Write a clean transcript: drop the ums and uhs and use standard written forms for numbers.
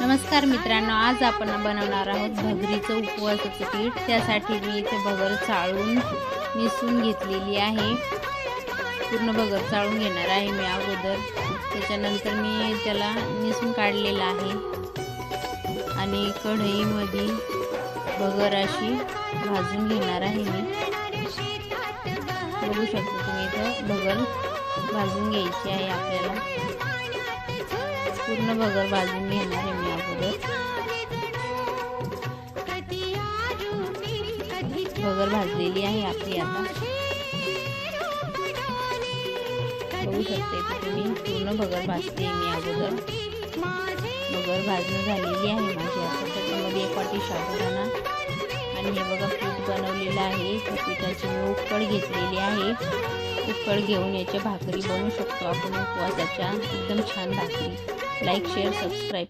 नमस्कार मित्रांनो, आज आपण बनवणार आहोत भगरीचं उपवासाचं पीठ। त्यासाठी मी इथे भगर चाळून निसून घेतलेली आहे। पूर्ण भगर चाळून घेणार आहे मी अगोदर। त्याच्यानंतर मी त्याला निसून काढलेला आहे आणि कढईमध्ये भगर अशी भाजून घेणार आहे मी। बघू शकता तुम्ही इथे भगर भाजून घ्यायची आहे आपल्याला। पूर्ण भगर भाजून घेणार आहे मी अगोदर। भगर भाजलेली आहे आपली आता। बघू शकते तुम्ही पूर्ण भगर भाजते मी अगोदर। भगर भाजून झालेली आहे माझी आता। त्याच्यामध्ये एक वाटी साबुदाणा आणि हे बघा पीठ बनवलेलं आहे। त्या पिठाची मी उकळ घेतलेली आहे। उकळ घेऊन याच्या भाकरी बनवू शकतो आपण उपवासाच्या, एकदम छान भाकरी। Like share subscribe.